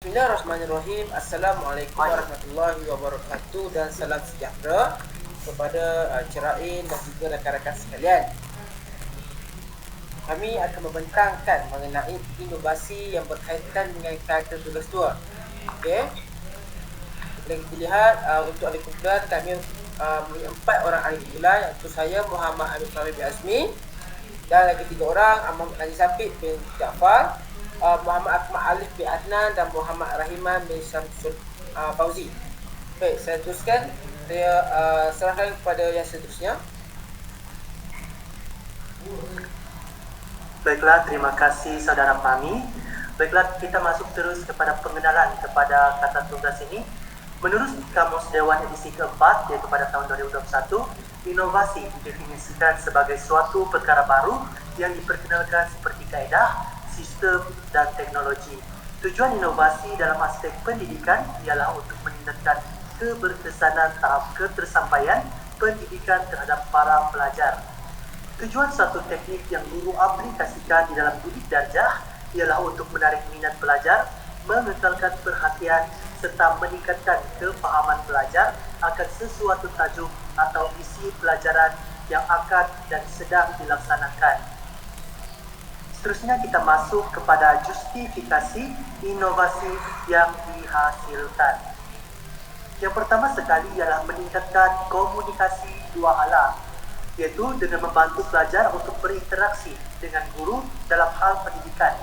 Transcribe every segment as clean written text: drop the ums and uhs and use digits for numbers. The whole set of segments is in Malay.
Bismillahirrahmanirrahim. Assalamualaikum warahmatullahi wabarakatuh dan salam sejahtera kepada cerain dan juga rakan-rakan sekalian. Kami akan membentangkan mengenai inovasi yang berkaitan dengan karakter tugas 2. Okey. Boleh kita lihat untuk ahli kumpulan kami mempunyai 4 orang ahli kumpulan, iaitu saya Muhammad Amir Fahmi bin Azmi, dan lagi 3 orang Muhammad Najib Safid bin Jaafar, Muhammad Akmal Alif bin Adnan dan Muhammad Rahiman bin Syamsul Fauzi. Baik, saya teruskan. Saya serahkan kepada yang seterusnya. Baiklah, terima kasih saudara Fahmi. Baiklah, kita masuk terus kepada pengenalan kepada kata tugas ini. Menurut Kamus Dewan edisi keempat, yaitu pada tahun 2021, inovasi didefinisikan sebagai suatu perkara baru yang diperkenalkan seperti kaedah, sistem, dan teknologi. Tujuan inovasi dalam aspek pendidikan ialah untuk meningkatkan keberkesanan tahap ketersampaian pendidikan terhadap para pelajar. Tujuan suatu teknik yang guru aplikasikan di dalam didik darjah ialah untuk menarik minat pelajar, mengekalkan perhatian, serta meningkatkan kefahaman pelajar akan sesuatu tajuk atau isi pelajaran yang akan dan sedang dilaksanakan. Seterusnya kita masuk kepada justifikasi inovasi yang dihasilkan. Yang pertama sekali ialah meningkatkan komunikasi dua arah, yaitu dengan membantu pelajar untuk berinteraksi dengan guru dalam hal pendidikan.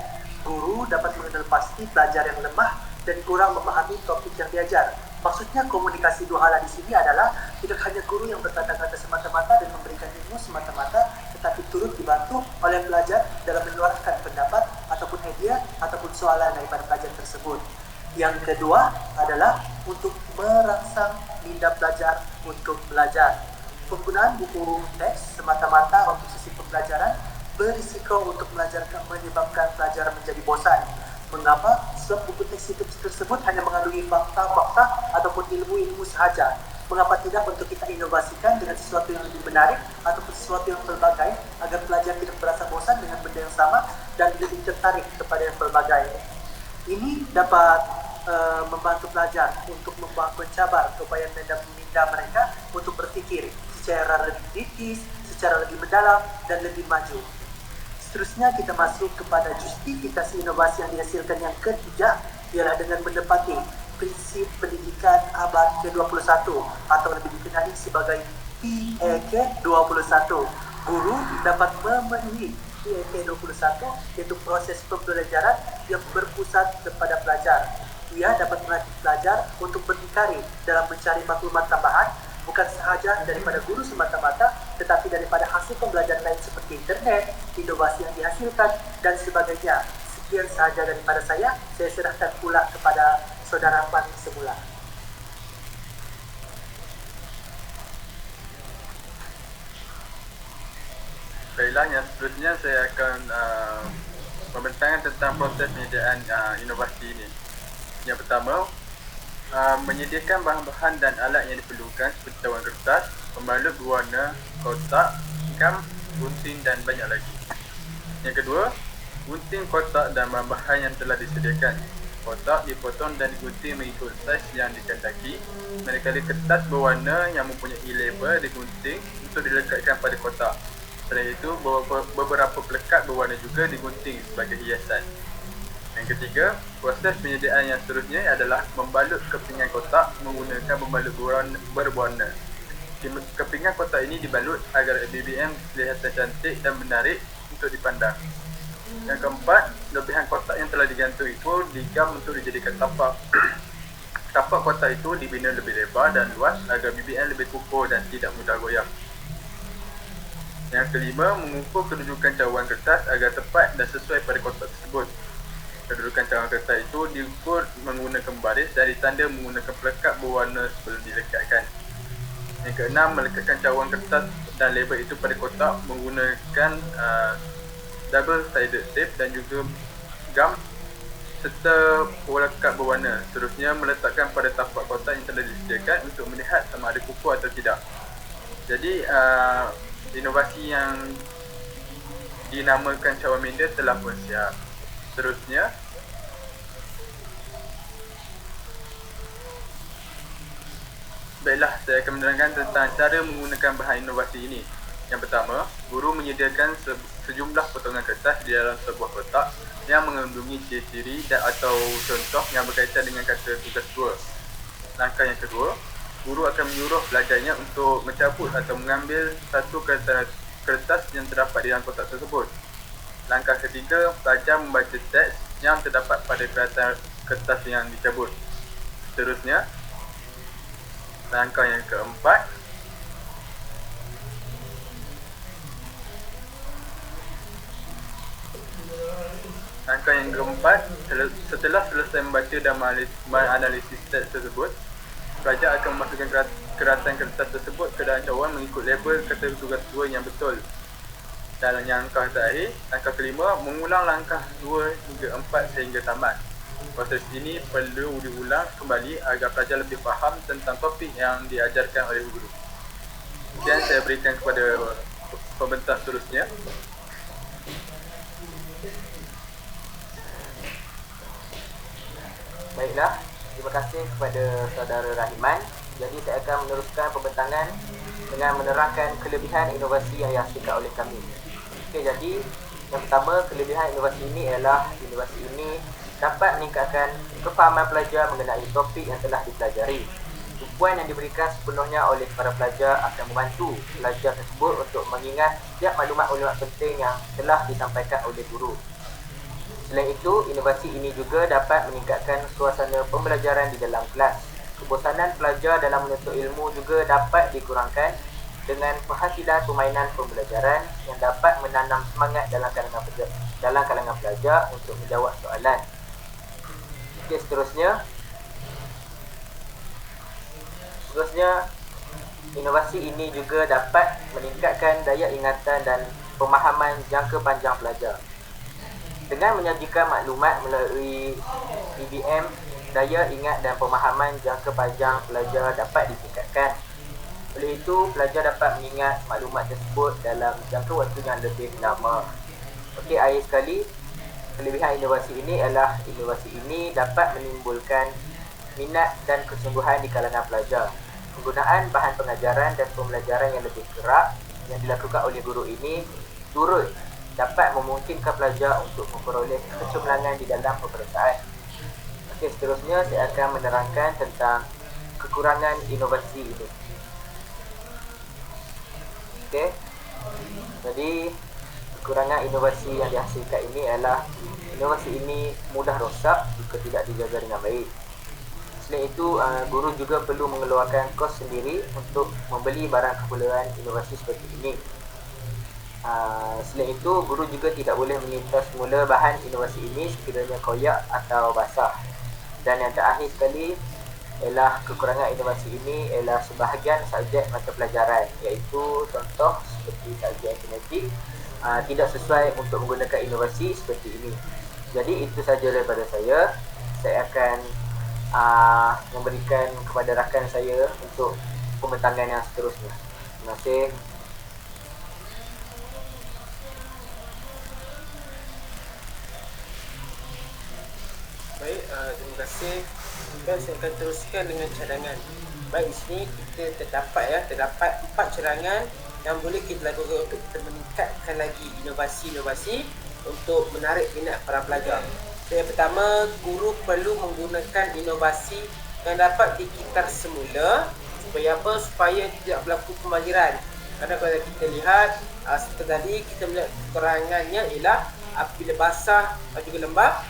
Guru dapat mengenal pasti pelajar yang lemah dan kurang memahami topik yang diajar. Maksudnya komunikasi dua hal di sini adalah tidak hanya guru yang berkata-kata semata-mata dan memberikan ilmu semata-mata, tetapi turut dibantu oleh pelajar dalam menyuarakan pendapat ataupun idea ataupun soalan daripada pelajar tersebut. Yang kedua adalah untuk merangsang minat pelajar untuk belajar. Penggunaan buku teks semata-mata untuk sisi pembelajaran berisiko untuk menyebabkan pelajar menjadi bosan. Mengapa? Sebab buku teks tersebut hanya mengandungi fakta-fakta ataupun ilmu-ilmu sahaja. Mengapa tidak untuk kita inovasikan dengan sesuatu yang lebih menarik ataupun sesuatu yang pelbagai agar pelajar tidak merasa bosan dengan benda yang sama dan lebih tertarik kepada yang pelbagai. Ini dapat membantu pelajar untuk mencabar upaya minda mereka untuk berpikir secara lebih kritis, secara lebih mendalam dan lebih maju. Seterusnya kita masuk kepada justifikasi inovasi yang dihasilkan yang ketiga, ialah dengan menepati prinsip pendidikan abad ke-21 atau lebih dikenali sebagai PEK 21. Guru dapat memenuhi PEK 21, yaitu proses pembelajaran yang berpusat kepada pelajar. Ia dapat melatih pelajar untuk berdikari dalam mencari maklumat tambahan, bukan sahaja daripada guru semata-mata, tetapi daripada hasil pembelajaran lain seperti internet, inovasi yang dihasilkan, dan sebagainya. Sekian sahaja daripada saya serahkan pula kepada saudara Fahmi semula. Baiklah, yang seterusnya saya akan membentangkan tentang proses penyediaan inovasi ini. Yang pertama, menyediakan bahan-bahan dan alat yang diperlukan seperti cawan kertas, pembalut berwarna, kotak, gam, gunting dan banyak lagi. Yang kedua, gunting kotak dan bahan-bahan yang telah disediakan. Kotak dipotong dan digunting mengikut saiz yang dikehendaki. Manakala kertas berwarna yang mempunyai label digunting untuk dilekatkan pada kotak. Selain itu, beberapa pelekat berwarna juga digunting sebagai hiasan. Yang ketiga, proses penyediaan yang seterusnya adalah membalut kepingan kotak menggunakan pembalut berwarna. Kepingan kotak ini dibalut agar BBM kelihatan cantik dan menarik untuk dipandang. Yang keempat, lebihan kotak yang telah digantung itu digam untuk dijadikan tapak. Tapak kotak itu dibina lebih lebar dan luas agar BBM lebih kukuh dan tidak mudah goyang. Yang kelima, mengukur kedudukan cawan kertas agar tepat dan sesuai pada kotak tersebut. Kedudukan cawan kertas itu diukur menggunakan baris dan ditanda menggunakan pelekat berwarna sebelum dilekatkan. Yang keenam, melekatkan cawan kertas dan label itu pada kotak menggunakan double-sided tape dan juga gam serta pelekat berwarna. Seterusnya, meletakkan pada tapak kotak yang telah disediakan untuk melihat sama ada kukuh atau tidak. Jadi, inovasi yang dinamakan cawan minda telah pun siap. Seterusnya, Baiklah, saya akan menerangkan tentang cara menggunakan bahan inovasi ini. Yang pertama, guru menyediakan sejumlah potongan kertas di dalam sebuah kotak yang mengandungi ciri-ciri dan atau contoh yang berkaitan dengan kata tugas 2. Langkah yang kedua, guru akan menyuruh pelajarnya untuk mencabut atau mengambil satu kertas yang terdapat di dalam kotak tersebut. Langkah ketiga, pelajar membaca teks yang terdapat pada kertas yang dicabut. Seterusnya, langkah yang keempat, setelah selesai membaca dan menganalisis teks tersebut, pelajar akan memasukkan keratan kertas tersebut ke dalam cawan mengikut label kata tugas 2 yang betul. Dan yang langkah terakhir, langkah kelima, mengulang langkah 2 hingga 4 sehingga tamat. Proses ini perlu diulang kembali agar pelajar lebih faham tentang topik yang diajarkan oleh guru. Kemudian saya berikan kepada pembentang seterusnya. Baiklah, terima kasih kepada saudara Rahiman. Jadi saya akan meneruskan pembentangan dengan menerangkan kelebihan inovasi yang dihasilkan oleh kami. Okey, jadi yang pertama, kelebihan inovasi ini ialah inovasi ini dapat meningkatkan kefahaman pelajar mengenai topik yang telah dipelajari. Tumpuan yang diberikan sepenuhnya oleh para pelajar akan membantu pelajar tersebut untuk mengingat setiap maklumat-maklumat penting yang telah disampaikan oleh guru. Selain itu, inovasi ini juga dapat meningkatkan suasana pembelajaran di dalam kelas. Kebosanan pelajar dalam menuntut ilmu juga dapat dikurangkan dengan penghasilan permainan pembelajaran yang dapat menanam semangat dalam kalangan pelajar untuk menjawab soalan. Okey, seterusnya, inovasi ini juga dapat meningkatkan daya ingatan dan pemahaman jangka panjang pelajar. Dengan menyajikan maklumat melalui PBM, daya ingat dan pemahaman jangka panjang pelajar dapat ditingkatkan. Oleh itu, pelajar dapat mengingat maklumat tersebut dalam jangka waktu yang lebih lama. Okey, akhir sekali, kelebihan inovasi ini adalah inovasi ini dapat menimbulkan minat dan kesungguhan di kalangan pelajar. Penggunaan bahan pengajaran dan pembelajaran yang lebih gerak yang dilakukan oleh guru ini turut dapat memungkinkan pelajar untuk memperoleh kecemerlangan di dalam peperiksaan. Okey, seterusnya saya akan menerangkan tentang kekurangan inovasi ini. Okey, jadi kekurangan inovasi yang dihasilkan ini adalah inovasi ini mudah rosak jika tidak dijaga dengan baik. Selain itu, guru juga perlu mengeluarkan kos sendiri untuk membeli barang keperluan inovasi seperti ini. Selain itu, guru juga tidak boleh menyintas semula bahan inovasi ini sekiranya koyak atau basah. Dan yang terakhir sekali ialah kekurangan inovasi ini ialah sebahagian subjek mata pelajaran, iaitu contoh seperti subjek matematik tidak sesuai untuk menggunakan inovasi seperti ini. Jadi itu sahaja daripada saya. Saya akan memberikan kepada rakan saya untuk pembentangan yang seterusnya. Terima kasih. Baik, terima kasih. Dan saya akan teruskan dengan cadangan. Baik, di sini kita terdapat 4 cadangan yang boleh kita lakukan untuk kita meningkatkan lagi inovasi-inovasi untuk menarik minat para pelajar. Yang pertama, guru perlu menggunakan inovasi yang dapat dikitar semula supaya apa? Supaya tidak berlaku pembaziran. Kerana kalau kita lihat seperti tadi, kita melihat kekurangannya ialah apabila basah dan juga lembab,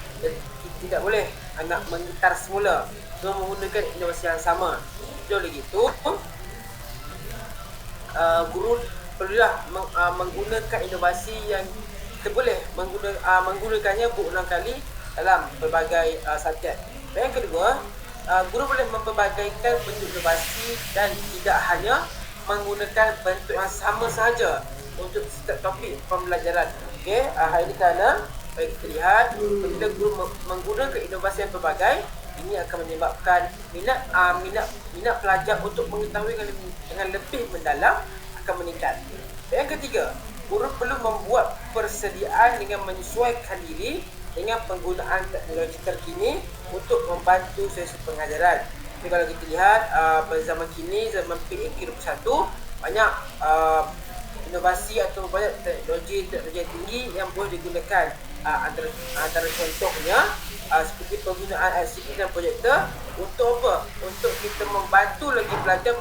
tidak boleh nak mengitar semula. So, menggunakan inovasi yang sama. Jadi begitu, guru perlulah menggunakan inovasi yang kita boleh menggunakannya berulang kali dalam pelbagai subjek. Dan yang kedua, guru boleh mempelbagaikan bentuk inovasi dan tidak hanya menggunakan bentuk yang sama sahaja untuk setiap topik pembelajaran. Okey, hal ini kerana baik kita lihat bila guru menggunakan inovasi yang pelbagai, ini akan menyebabkan minat pelajar untuk mengetahui dengan lebih mendalam akan meningkat. Dan yang ketiga, guru perlu membuat persediaan dengan menyesuaikan diri dengan penggunaan teknologi terkini untuk membantu sesi pengajaran. Jadi kalau kita lihat pada zaman kini, zaman PAK21, banyak inovasi atau banyak teknologi yang tinggi yang boleh digunakan. Antara contohnya seperti penggunaan LCD dan projektor untuk apa? Untuk kita membantu lagi pelajar,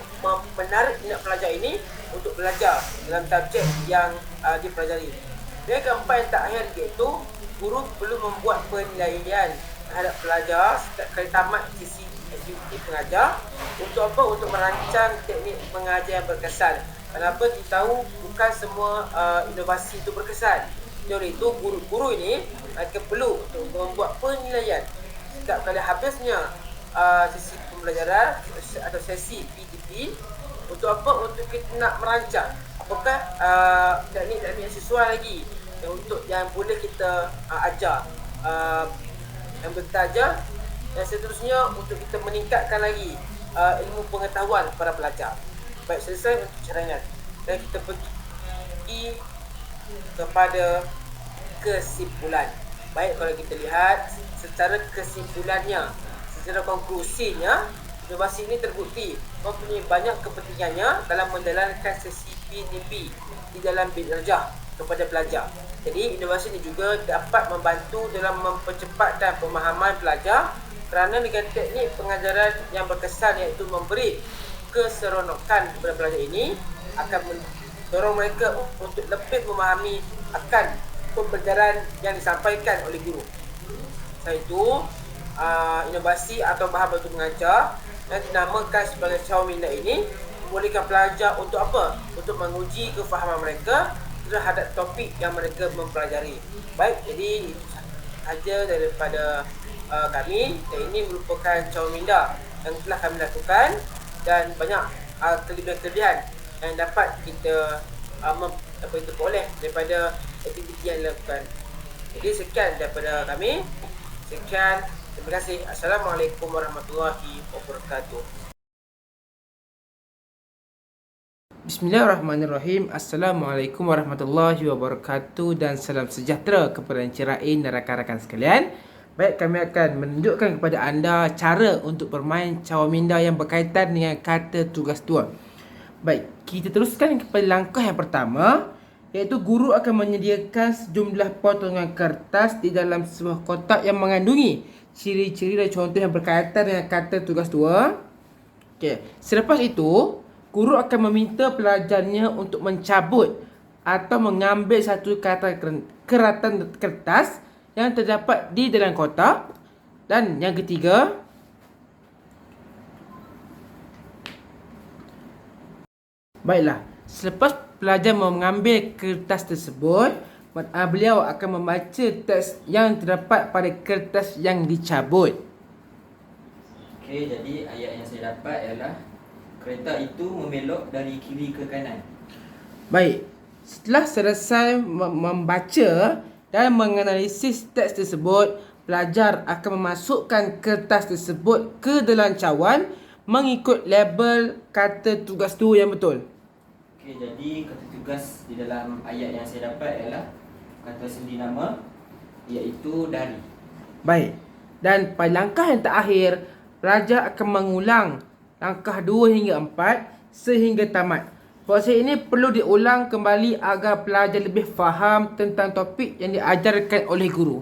menarik minat pelajar ini untuk belajar dalam subjek yang dipelajari. Dan keempat yang terakhir, iaitu guru perlu membuat penilaian terhadap pelajar setiap kali tamat sesi aktiviti pengajar. Untuk apa? Untuk merancang teknik mengajar yang berkesan. Kenapa kita tahu bukan semua inovasi itu berkesan. Oleh itu, guru-guru ini mereka perlu untuk membuat penilaian setiap kali habisnya sesi pembelajaran atau sesi PDP. Untuk apa? Untuk kita nak merancang apakah teknik-teknik yang sesuai lagi yang boleh kita ajar, yang bertajar, dan seterusnya untuk kita meningkatkan lagi ilmu pengetahuan para pelajar. Baik, selesai untuk carangan dan kita pergi kepada kesimpulan. Baik, kalau kita lihat secara kesimpulannya, secara konklusinya, inovasi ini terbukti mempunyai banyak kepentingannya dalam menjalankan sesi PDP di dalam belajar kepada pelajar. Jadi inovasi ini juga dapat membantu dalam mempercepatkan pemahaman pelajar kerana dengan teknik pengajaran yang berkesan, iaitu memberi keseronokan kepada pelajar ini, akan mendorong mereka untuk lebih memahami akan pembelajaran yang disampaikan oleh guru. Selain itu, inovasi atau bahan bantu mengajar yang dinamakan sebagai cawan minda ini membolehkan pelajar untuk apa? Untuk menguji kefahaman mereka terhadap topik yang mereka mempelajari. Baik, jadi itu sahaja daripada kami, dan ini merupakan cawan minda yang telah kami lakukan dan banyak kelebihan-kelebihan yang dapat kita peroleh daripada aktiviti yang dilakukan. Jadi sekian daripada kami. Sekian, terima kasih. Assalamualaikum warahmatullahi wabarakatuh. Bismillahirrahmanirrahim. Assalamualaikum warahmatullahi wabarakatuh dan salam sejahtera kepada Encik dan rakan-rakan sekalian. Baik, kami akan menunjukkan kepada anda cara untuk bermain cawan minda yang berkaitan dengan kata tugas 2. Baik, kita teruskan kepada langkah yang pertama, iaitu guru akan menyediakan sejumlah potongan kertas di dalam sebuah kotak yang mengandungi ciri-ciri dan contoh yang berkaitan dengan kata tugas 2. Okey, selepas itu guru akan meminta pelajarnya untuk mencabut atau mengambil satu keratan kertas yang terdapat di dalam kotak. Dan yang ketiga, baiklah, selepas pelajar mengambil kertas tersebut, beliau akan membaca teks yang terdapat pada kertas yang dicabut. Okey, jadi ayat yang saya dapat ialah kereta itu memelok dari kiri ke kanan. Baik, setelah selesai membaca dan menganalisis teks tersebut, pelajar akan memasukkan kertas tersebut ke dalam cawan mengikut label kata tugas tu yang betul. Okey, jadi kata tugas di dalam ayat yang saya dapat ialah kata sendi nama, iaitu dari. Baik, dan pada langkah yang terakhir, pelajar akan mengulang langkah 2 hingga 4 sehingga tamat. Proses ini perlu diulang kembali agar pelajar lebih faham tentang topik yang diajarkan oleh guru.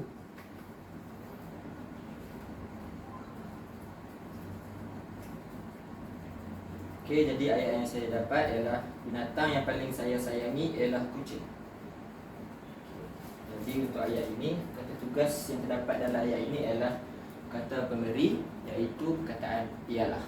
Okey, jadi ayat yang saya dapat ialah binatang yang paling saya sayangi ialah kucing. Jadi untuk ayat ini, kata tugas yang terdapat dalam ayat ini ialah kata pemberi, iaitu perkataan ialah.